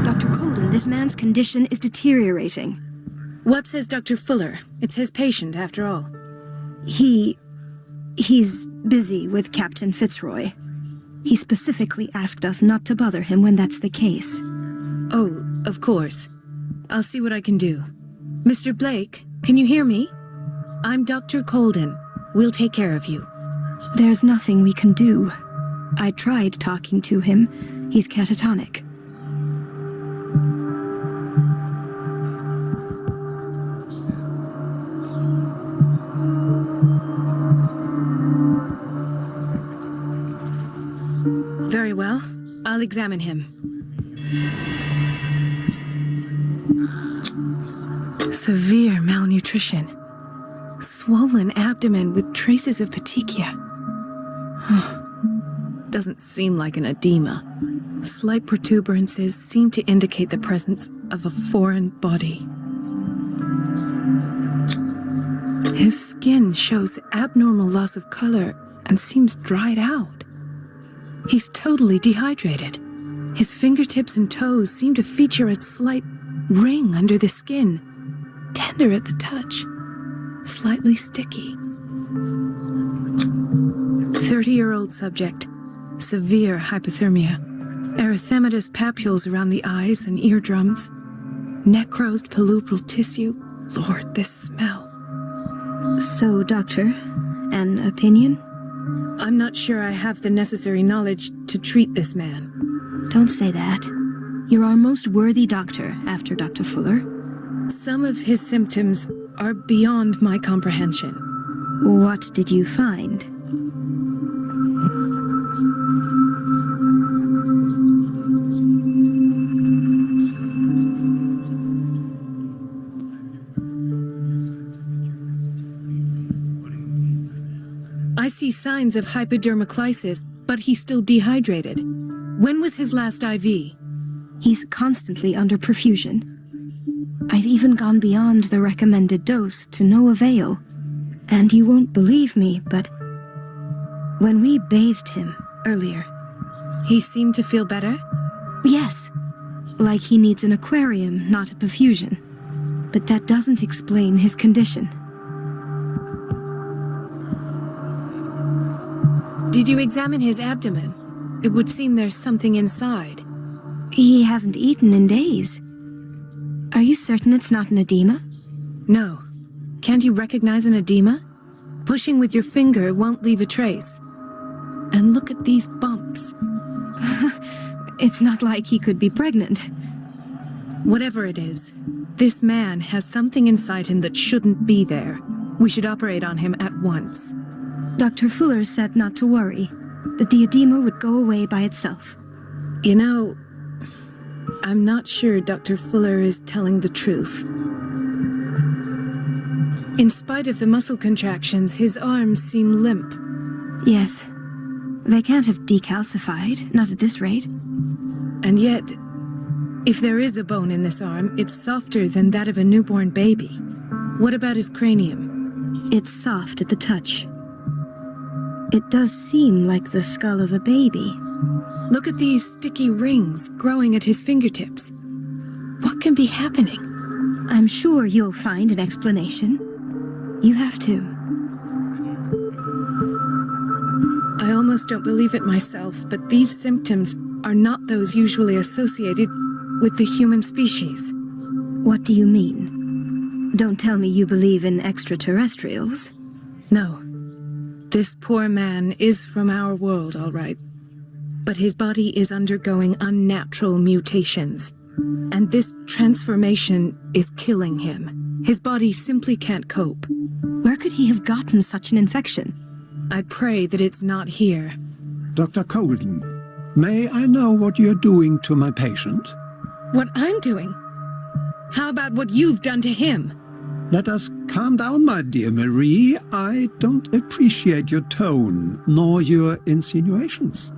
Dr. Colden, this man's condition is deteriorating. What says Dr. Fuller? It's his patient, after all. He's busy with Captain Fitzroy. He specifically asked us not to bother him when that's the case. Oh, of course. I'll see what I can do. Mr. Blake, can you hear me? I'm Dr. Colden. We'll take care of you. There's nothing we can do. I tried talking to him. He's catatonic. Very well. I'll examine him. Severe malnutrition. Swollen abdomen with traces of petechia. Doesn't seem like an edema. Slight protuberances seem to indicate the presence of a foreign body. His skin shows abnormal loss of color and seems dried out. He's totally dehydrated. His fingertips and toes seem to feature a slight ring under the skin, tender at the touch, slightly sticky. 30-year-old subject, severe hypothermia, erythematous papules around the eyes and eardrums, necrosed palpebral tissue. Lord, this smell. So, Doctor, an opinion? I'm not sure I have the necessary knowledge to treat this man. Don't say that. You're our most worthy doctor after Dr. Fuller. Some of his symptoms are beyond my comprehension. What did you find? I see signs of hypodermoclysis, but he's still dehydrated. When was his last IV? He's constantly under perfusion. I've even gone beyond the recommended dose to no avail. And you won't believe me, but when we bathed him earlier... He seemed to feel better? Yes, like he needs an aquarium, not a perfusion. But that doesn't explain his condition. Did you examine his abdomen? It would seem there's something inside. He hasn't eaten in days. Are you certain it's not an edema? No. Can't you recognize an edema? Pushing with your finger won't leave a trace. And look at these bumps. It's not like he could be pregnant. Whatever it is, this man has something inside him that shouldn't be there. We should operate on him at once. Dr. Fuller said not to worry, that the edema would go away by itself. You know, I'm not sure Dr. Fuller is telling the truth. In spite of the muscle contractions, his arms seem limp. Yes. They can't have decalcified, not at this rate. And yet, if there is a bone in this arm, it's softer than that of a newborn baby. What about his cranium? It's soft at the touch. It does seem like the skull of a baby. Look at these sticky rings growing at his fingertips. What can be happening? I'm sure you'll find an explanation. You have to. I almost don't believe it myself, but these symptoms are not those usually associated with the human species. What do you mean? Don't tell me you believe in extraterrestrials. No. This poor man is from our world, all right. But his body is undergoing unnatural mutations. And this transformation is killing him. His body simply can't cope. Where could he have gotten such an infection? I pray that it's not here. Dr. Colden, may I know what you're doing to my patient? What I'm doing? How about what you've done to him? Let us calm down, my dear Marie. I don't appreciate your tone, nor your insinuations.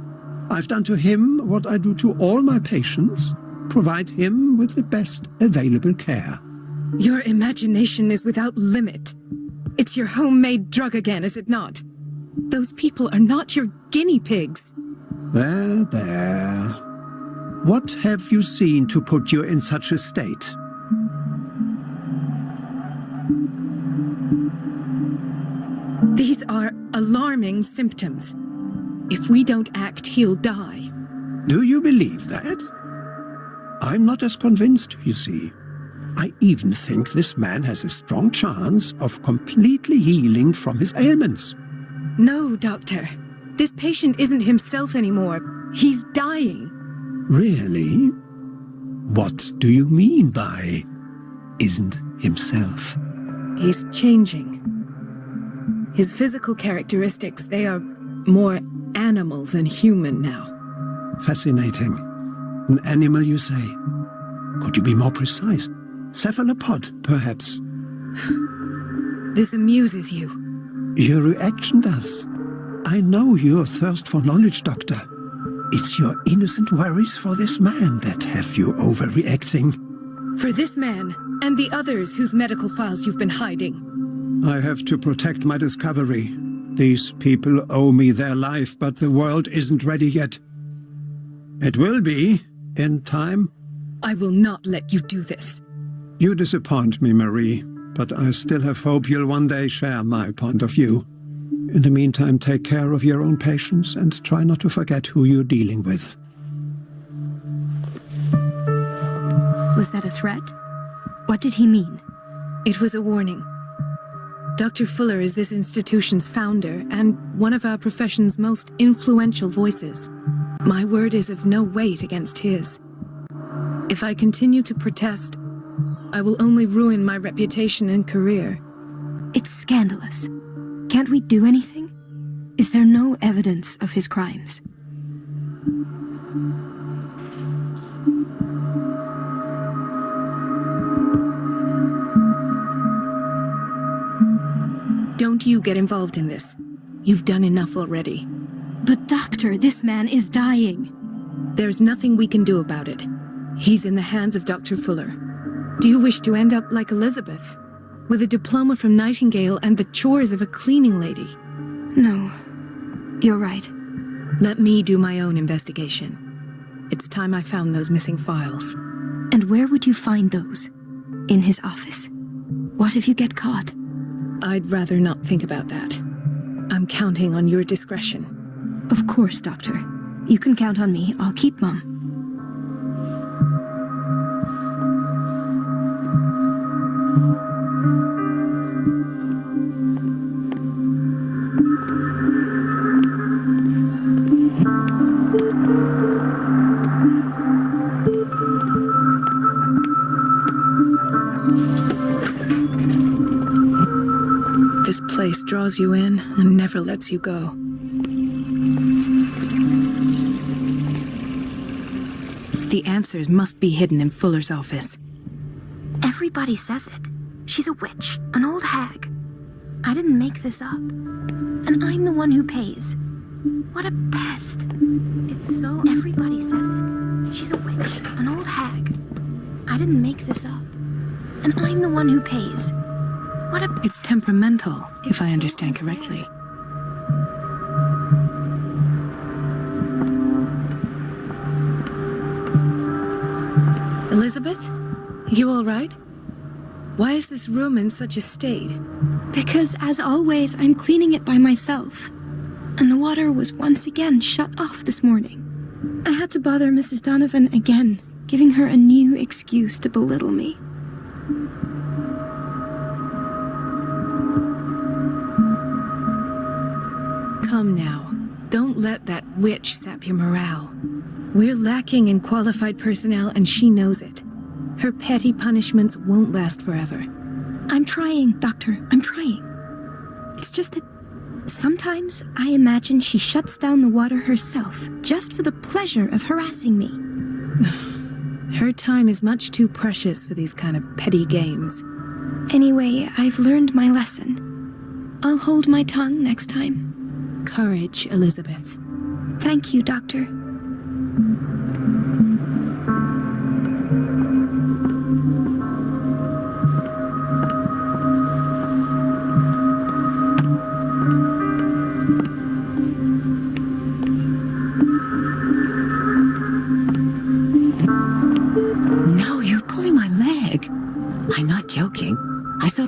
I've done to him what I do to all my patients, provide him with the best available care. Your imagination is without limit. It's your homemade drug again, is it not? Those people are not your guinea pigs. There, there. What have you seen to put you in such a state? These are alarming symptoms. If we don't act, he'll die. Do you believe that? I'm not as convinced, you see. I even think this man has a strong chance of completely healing from his ailments. No, Doctor. This patient isn't himself anymore. He's dying. Really? What do you mean by isn't himself? He's changing. His physical characteristics, they are more animal than human now. Fascinating. An animal, you say? Could you be more precise? Cephalopod, perhaps? This amuses you. Your reaction does. I know your thirst for knowledge, Doctor. It's your innocent worries for this man that have you overreacting. For this man, and the others whose medical files you've been hiding. I have to protect my discovery. These people owe me their life, but the world isn't ready yet. It will be, in time. I will not let you do this. You disappoint me, Marie, but I still have hope you'll one day share my point of view. In the meantime, take care of your own patients and try not to forget who you're dealing with. Was that a threat? What did he mean? It was a warning. Dr. Fuller is this institution's founder and one of our profession's most influential voices. My word is of no weight against his. If I continue to protest, I will only ruin my reputation and career. It's scandalous. Can't we do anything? Is there no evidence of his crimes? Don't you get involved in this. You've done enough already. But doctor, this man is dying. There's nothing we can do about it. He's in the hands of Dr. Fuller. Do you wish to end up like Elizabeth? With a diploma from Nightingale and the chores of a cleaning lady? No, you're right. Let me do my own investigation. It's time I found those missing files. And where would you find those? In his office? What if you get caught? I'd rather not think about that. I'm counting on your discretion. Of course, Doctor. You can count on me. I'll keep mum. This place draws you in and never lets you go. The answers must be hidden in Fuller's office. Everybody says it. She's a witch, an old hag. I didn't make this up. And I'm the one who pays. What a pest. It's so... Everybody says it. She's a witch, an old hag. I didn't make this up. And I'm the one who pays. What a... It's temperamental, if I understand correctly. Elizabeth? You all right? Why is this room in such a state? Because, as always, I'm cleaning it by myself. And the water was once again shut off this morning. I had to bother Mrs. Donovan again, giving her a new excuse to belittle me. Come now. Don't let that witch sap your morale. We're lacking in qualified personnel and she knows it. Her petty punishments won't last forever. I'm trying, Doctor. I'm trying. It's just that sometimes I imagine she shuts down the water herself just for the pleasure of harassing me. Her time is much too precious for these kind of petty games. Anyway, I've learned my lesson. I'll hold my tongue next time. Courage, Elizabeth. Thank you, Doctor.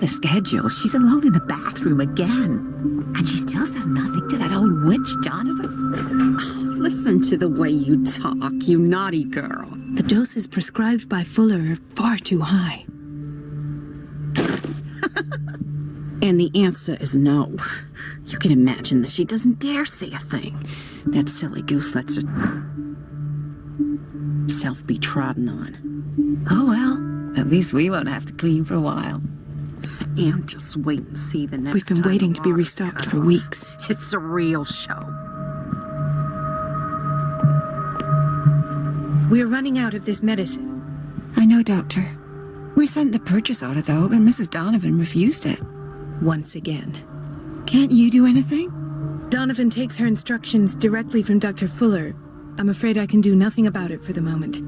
the schedule. She's alone in the bathroom again. And she still says nothing to that old witch, Donovan. Oh, listen to the way you talk, you naughty girl. The doses prescribed by Fuller are far too high. And the answer is no. You can imagine that she doesn't dare say a thing. That silly goose lets herself be trodden on. Oh well, at least we won't have to clean for a while. And just wait and see the next We've been time waiting the to be water's restocked cut for off. weeks. It's a real show. We're running out of this medicine. I know, Doctor. We sent the purchase order, though, and Mrs. Donovan refused it. Once again. Can't you do anything? Donovan takes her instructions directly from Dr. Fuller. I'm afraid I can do nothing about it for the moment.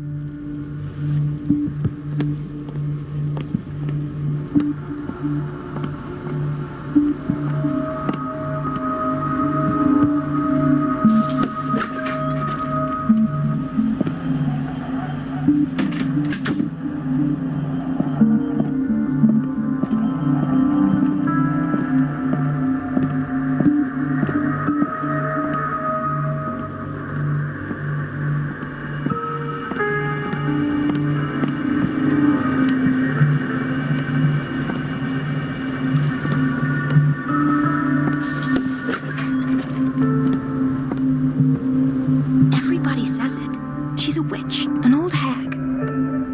Everybody says it. She's a witch, an old hag.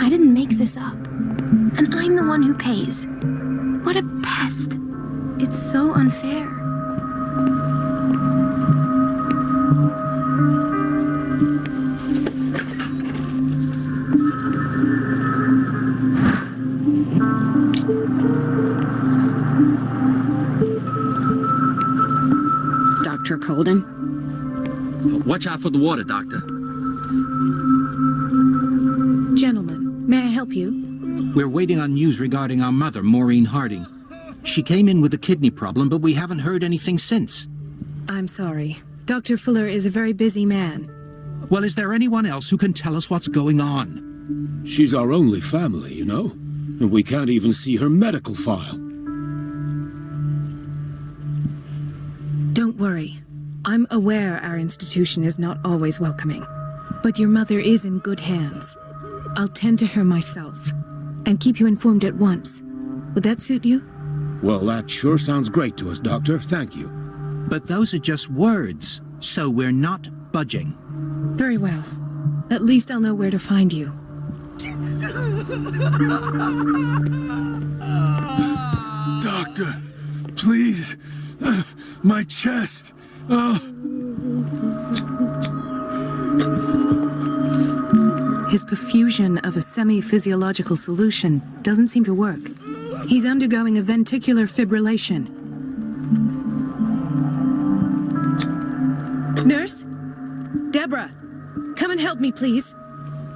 I didn't make this up. And I'm the one who pays. What a pest. It's so unfair. Dr. Colden? Watch out for the water, Doctor. Gentlemen, may I help you? We're waiting on news regarding our mother, Maureen Harding. She came in with a kidney problem, but we haven't heard anything since. I'm sorry. Dr. Fuller is a very busy man. Well, is there anyone else who can tell us what's going on? She's our only family, you know? And we can't even see her medical file. Don't worry. I'm aware our institution is not always welcoming. But your mother is in good hands. I'll tend to her myself. And keep you informed at once. Would that suit you? Well, that sure sounds great to us, Doctor. Thank you. But those are just words, so we're not budging. Very well. At least I'll know where to find you. Doctor, please. My chest. His perfusion of a semi-physiological solution doesn't seem to work. He's undergoing a ventricular fibrillation. Nurse? Deborah, come and help me, please.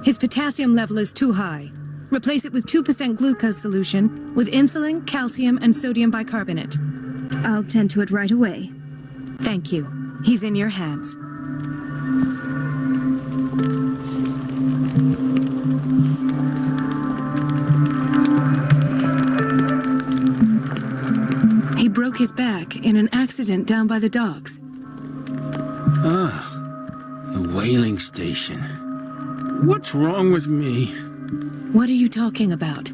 His potassium level is too high. Replace it with 2% glucose solution with insulin, calcium, and sodium bicarbonate. I'll tend to it right away. Thank you. He's in your hands. He broke his back in an accident down by the docks. The whaling station. What's wrong with me? What are you talking about?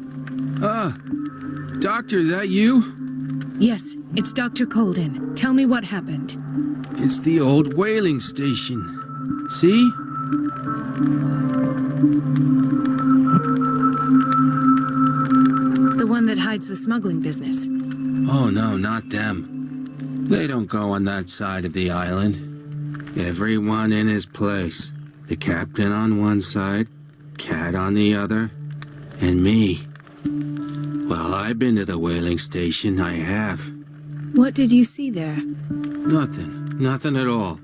Doctor, that you? Yes, it's Dr. Colden. Tell me what happened. It's the old whaling station. See? The one that hides the smuggling business. Oh no, not them. They don't go on that side of the island. Everyone in his place. The captain on one side, Cat on the other, and me. Well, I've been to the whaling station, I have. What did you see there? Nothing at all.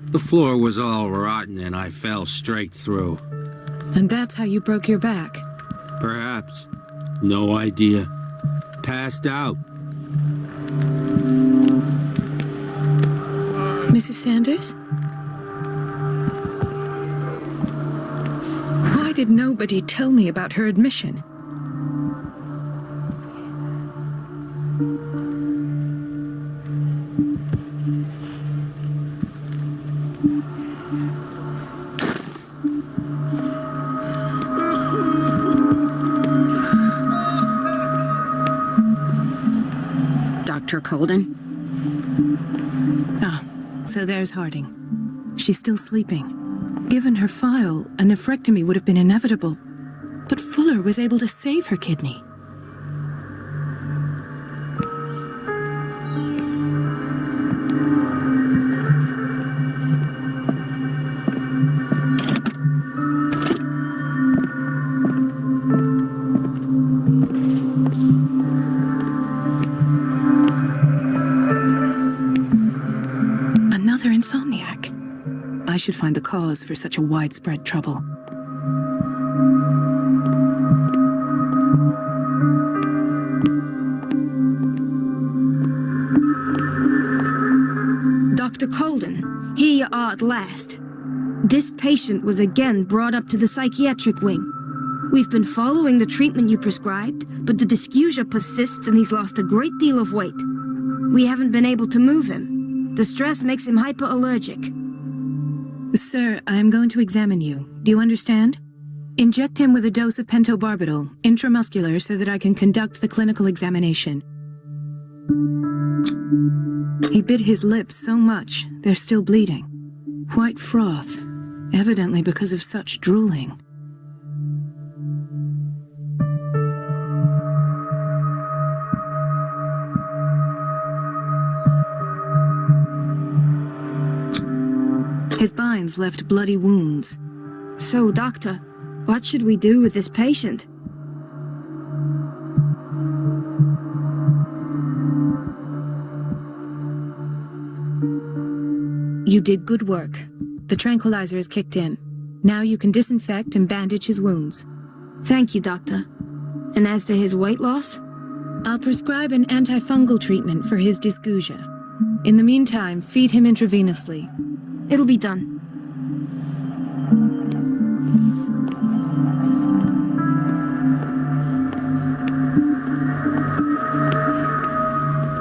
The floor was all rotten and I fell straight through. And that's how you broke your back. Perhaps. No idea. Passed out. Mrs. Sanders? Why did nobody tell me about her admission? Colden. Ah, so there's Harding. She's still sleeping. Given her file, a nephrectomy would have been inevitable. But Fuller was able to save her kidney. Another insomniac. I should find the cause for such a widespread trouble. Dr. Colden, here you are at last. This patient was again brought up to the psychiatric wing. We've been following the treatment you prescribed, but the dysgeusia persists and he's lost a great deal of weight. We haven't been able to move him. The stress makes him hyperallergic. Sir, I am going to examine you. Do you understand? Inject him with a dose of pentobarbital, intramuscular, so that I can conduct the clinical examination. He bit his lips so much, they're still bleeding. White froth, evidently because of such drooling. His binds left bloody wounds. So, doctor, what should we do with this patient? You did good work. The tranquilizer is kicked in. Now you can disinfect and bandage his wounds. Thank you, doctor. And as to his weight loss? I'll prescribe an antifungal treatment for his dysgeusia. In the meantime, feed him intravenously. It'll be done.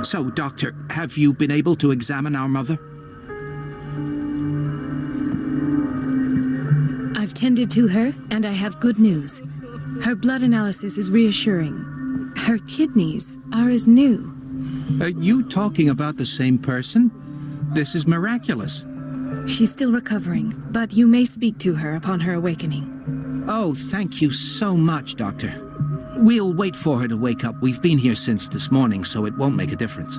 So, Doctor, have you been able to examine our mother? I've tended to her, and I have good news. Her blood analysis is reassuring. Her kidneys are as new. Are you talking about the same person? This is miraculous. She's still recovering, but you may speak to her upon her awakening. Oh, thank you so much, Doctor. We'll wait for her to wake up. We've been here since this morning, so it won't make a difference.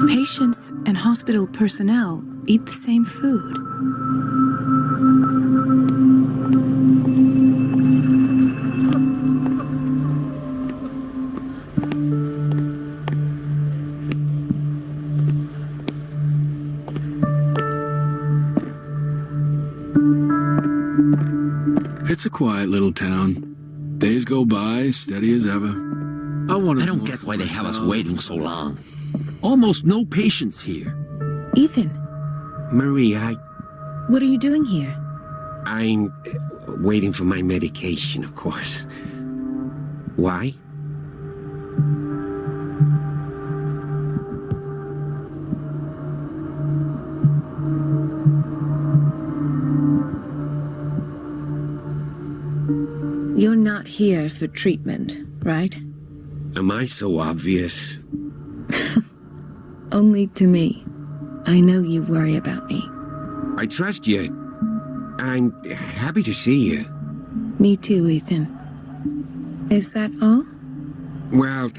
Patients and hospital personnel eat the same food. It's a quiet little town. Days go by, steady as ever. I don't get why they have us waiting so long. Almost no patients here. Ethan, Marie, what are you doing here? I'm waiting for my medication, of course. Why? You're not here for treatment, right? Am I so obvious? Only to me. I know you worry about me. I trust you. I'm happy to see you. Me too, Ethan. Is that all? Well,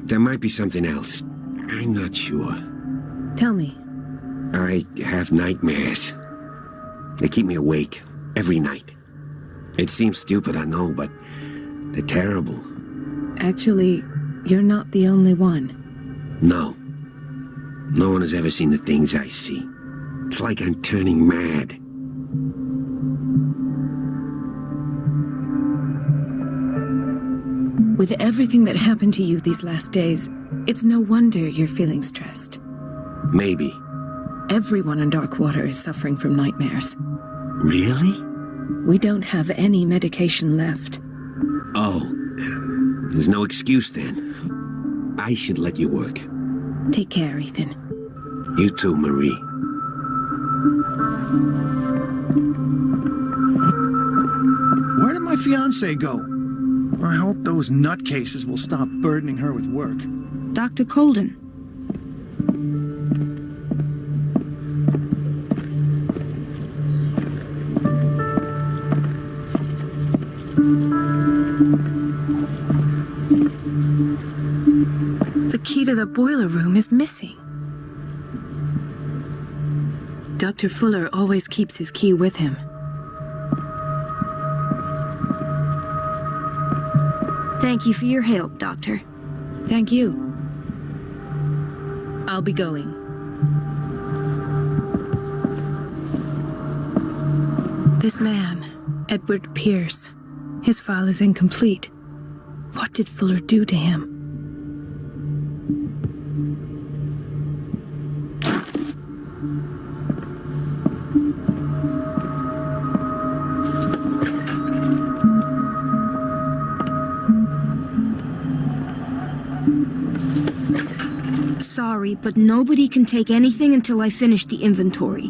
there might be something else. I'm not sure. Tell me. I have nightmares. They keep me awake every night. It seems stupid, I know, but they're terrible. Actually, you're not the only one. No. No one has ever seen the things I see. It's like I'm turning mad. With everything that happened to you these last days, it's no wonder you're feeling stressed. Maybe. Everyone in Darkwater is suffering from nightmares. Really? We don't have any medication left. Oh, there's no excuse then. I should let you work. Take care, Ethan. You too, Marie. Where did my fiancé go? I hope those nutcases will stop burdening her with work. Dr. Colden. The key to the boiler room is missing. Dr. Fuller always keeps his key with him. Thank you for your help, Doctor. Thank you. I'll be going. This man, Edward Pierce, his file is incomplete. What did Fuller do to him? Sorry, but nobody can take anything until I finish the inventory.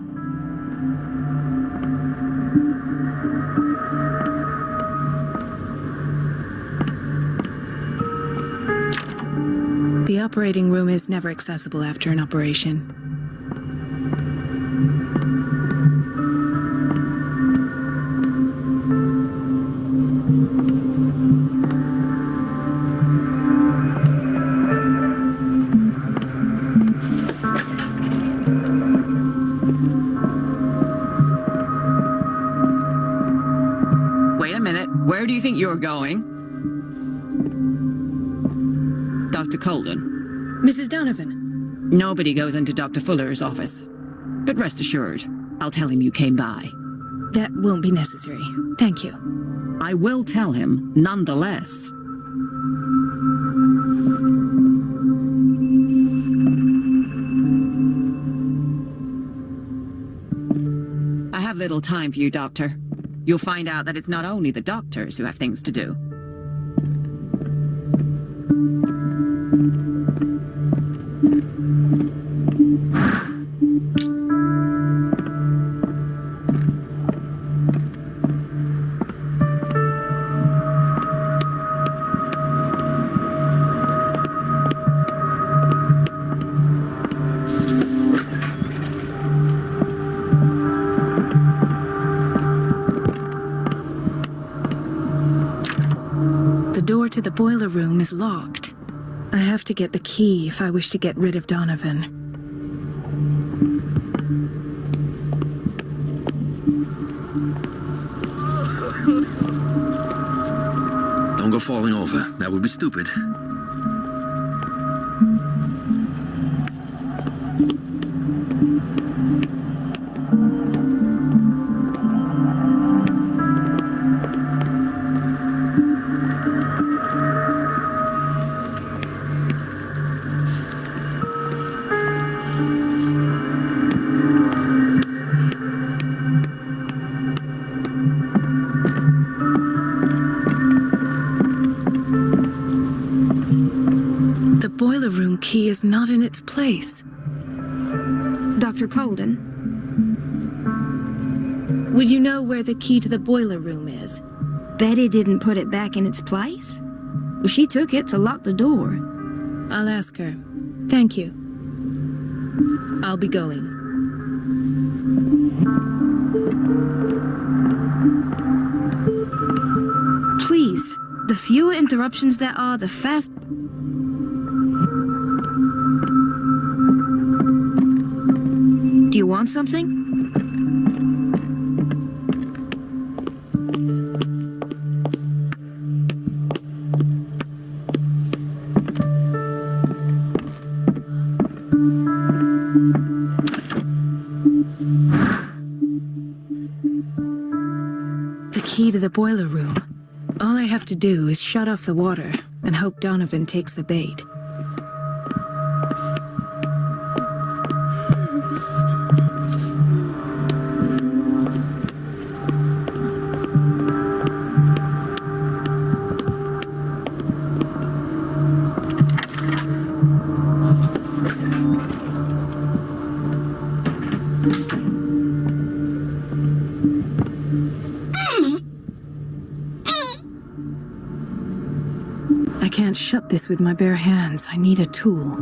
The operating room is never accessible after an operation. Wait a minute. Where do you think you're going? Dr. Colden. Mrs. Donovan. Nobody goes into Dr. Fuller's office. But rest assured, I'll tell him you came by. That won't be necessary. Thank you. I will tell him, nonetheless. I have little time for you, Doctor. You'll find out that it's not only the doctors who have things to do. To the boiler room is locked. I have to get the key if I wish to get rid of Donovan. Don't go falling over. That would be stupid. Key is not in its place. Dr. Colden? Would you know where the key to the boiler room is? Betty didn't put it back in its place? Well, she took it to lock the door. I'll ask her. Thank you. I'll be going. Please, the fewer interruptions there are, the faster. Do you want something? The key to the boiler room. All I have to do is shut off the water and hope Donovan takes the bait. can't shut this with my bare hands. I need a tool.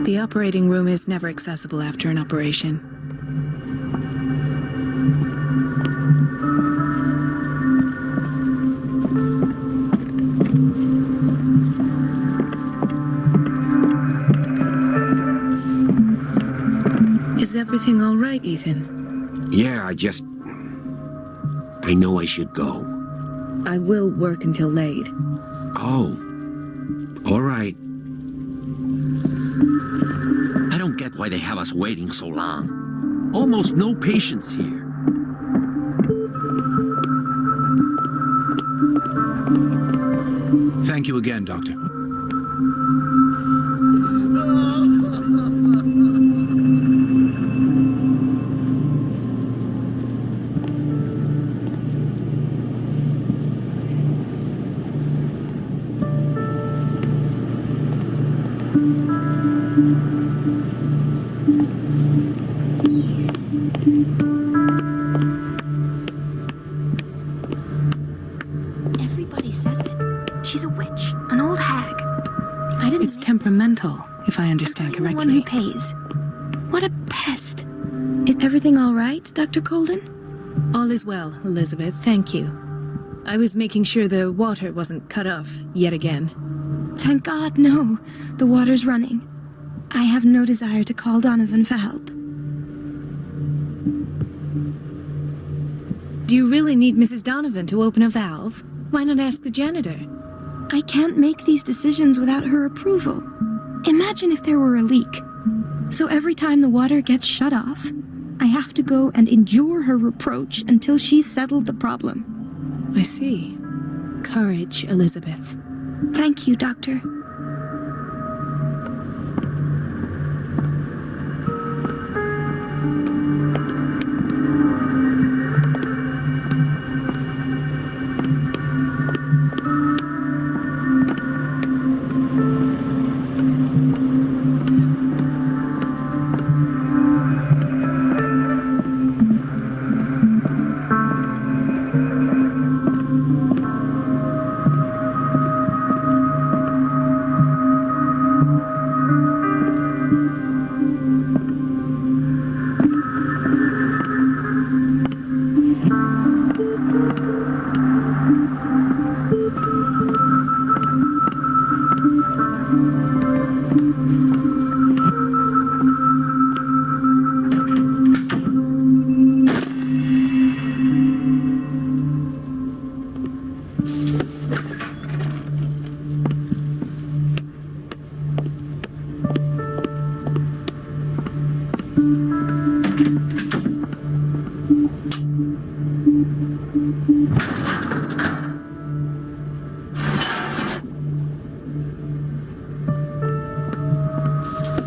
The operating room is never accessible after an operation. Is everything all right, Ethan? Yeah, I know I should go. I will work until late. Oh. All right. I don't get why they have us waiting so long. Almost no patience here. Thank you again, Doctor. Everybody says it. She's a witch, an old hag. I didn't. It's temperamental, if I understand I'm the correctly. one who pays. What a pest. Is everything all right, Dr. Colden? All is well, Elizabeth, thank you. I was making sure the water wasn't cut off yet again. Thank God, no. The water's running. I have no desire to call Donovan for help. Do you really need Mrs. Donovan to open a valve? Why not ask the janitor? I can't make these decisions without her approval. Imagine if there were a leak. So every time the water gets shut off, I have to go and endure her reproach until she's settled the problem. I see. Courage, Elizabeth. Thank you, Doctor.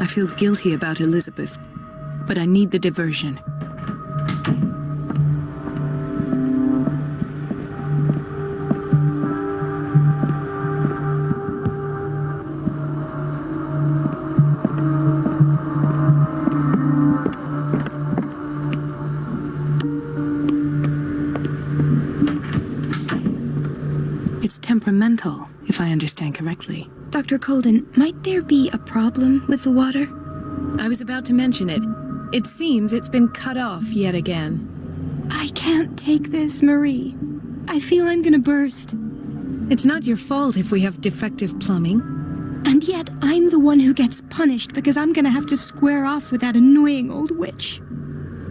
I feel guilty about Elizabeth, but I need the diversion. It's temperamental, if I understand correctly. Dr. Colden, might there be a problem with the water? I was about to mention it. It seems it's been cut off yet again. I can't take this, Marie. I feel I'm gonna burst. It's not your fault if we have defective plumbing. And yet, I'm the one who gets punished because I'm gonna have to square off with that annoying old witch.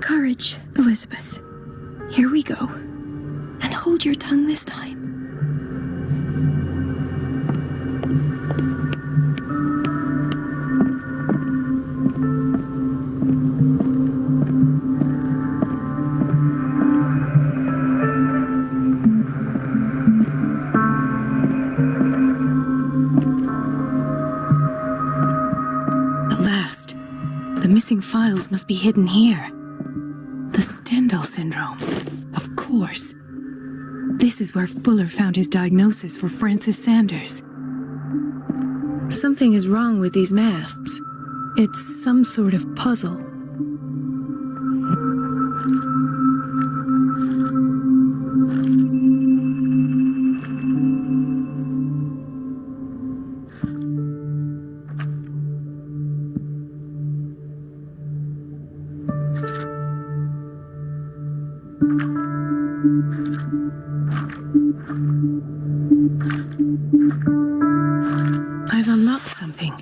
Courage, Elizabeth. Here we go. And hold your tongue this time. The missing files must be hidden here. The Stendhal syndrome. Of course. course. This is where Fuller found his diagnosis for Francis Sanders. Something is wrong with these masks. It's some sort of puzzle. I've unlocked something.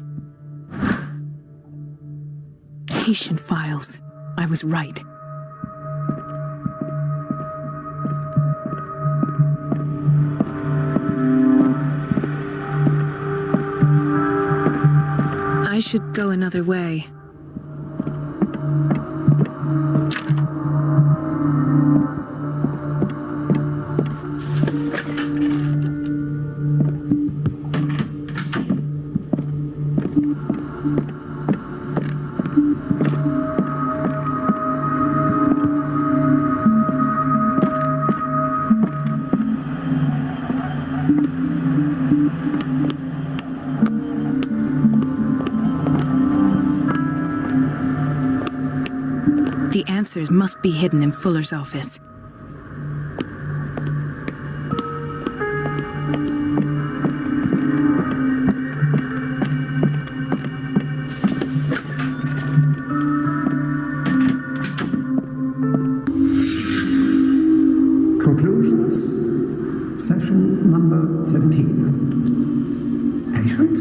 Patient files. I was right. I should go another way. The answers must be hidden in Fuller's office. Conclusions. Session number 17. Patient?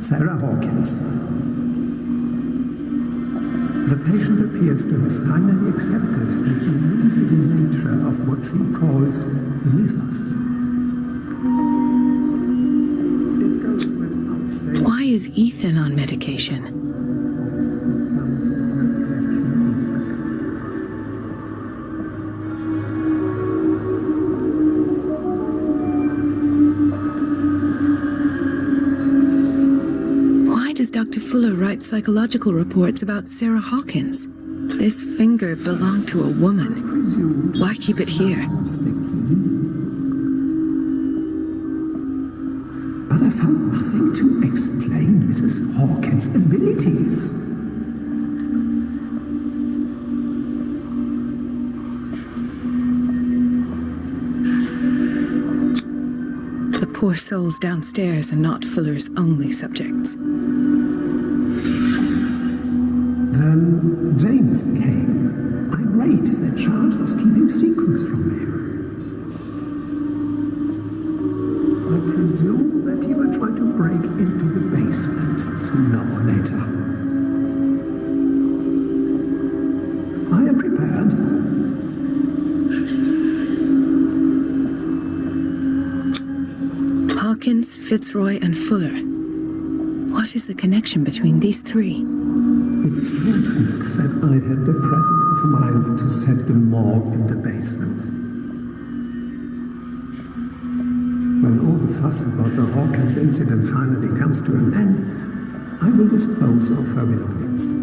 Sары Hoking's. The patient appears to have finally accepted the illogical nature of what she calls the mythos. It goes without saying. Why is Ethan on medication? It comes with her exceptional gifts. Does Dr. Fuller write psychological reports about Sары Hokings? This finger belonged to a woman. Why keep it here? Was the key. But I found nothing to explain Mrs. Hawkins' abilities. The poor souls downstairs are not Fuller's only subjects. Then James came, irate that Charles was keeping secrets from him. I presume that he will try to break into the basement sooner or later. I am prepared. Hawkins, Fitzroy, and Fuller. What is the connection between these three? It's fortunate that I had the presence of mind to set the morgue in the basement. When all the fuss about the Hawkins incident finally comes to an end, I will dispose of her belongings. In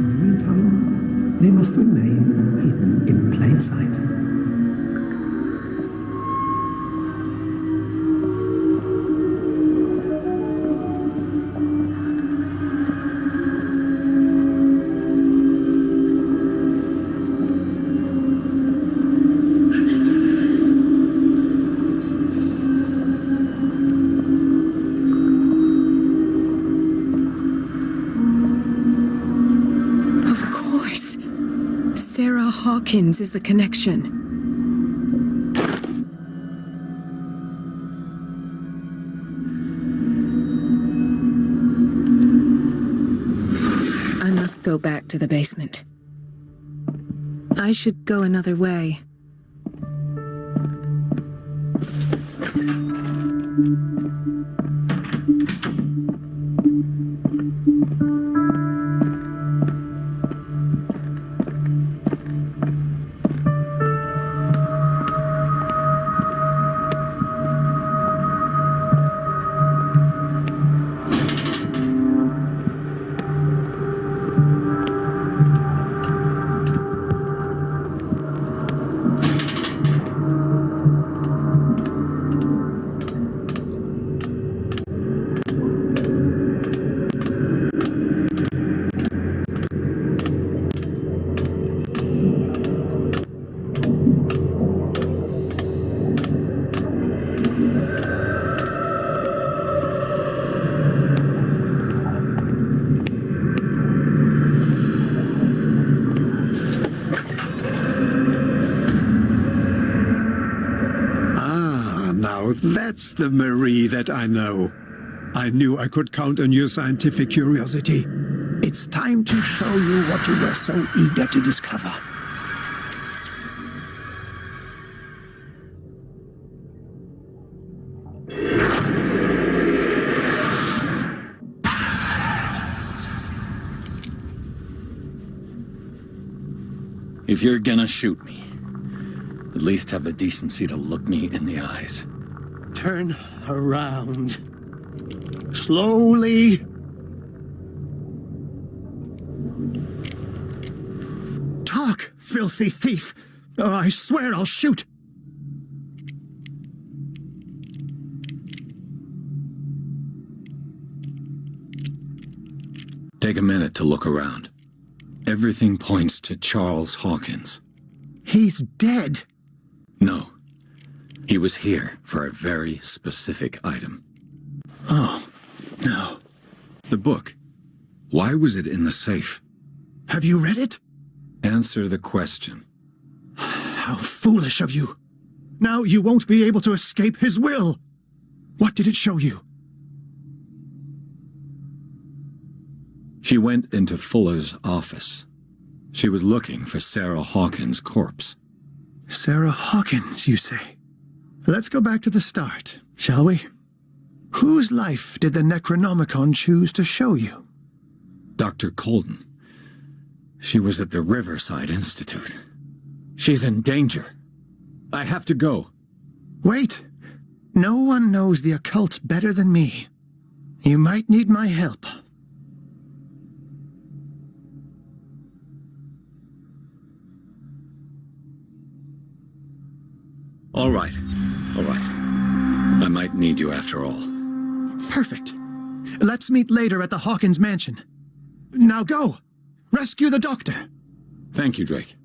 the meantime, they must remain hidden in plain sight. Hawkins is the connection. I must go back to the basement. I should go another way. that's the Marie that I know. I knew I could count on your scientific curiosity. It's time to show you what you were so eager to discover. If you're gonna shoot me, at least have the decency to look me in the eyes. Turn around. Slowly. Talk, filthy thief! Or I swear I'll shoot! Take a minute to look around. Everything points to Charles Hawkins. He's dead! No. He was here for a very specific item. Oh, no. The book. Why was it in the safe? Have you read it? Answer the question. How foolish of you. Now you won't be able to escape his will. What did it show you? She went into Fuller's office. She was looking for Sarah Hawkins' corpse. Sarah Hawkins, you say? Let's go back to the start, shall we? Whose life did the Necronomicon choose to show you? Dr. Colden. She was at the Riverside Institute. She's in danger. I have to go. Wait. No one knows the occult better than me. You might need my help. All right. I might need you after all. Perfect. Let's meet later at the Hawkins mansion. Now go! Rescue the doctor! Thank you, Drake.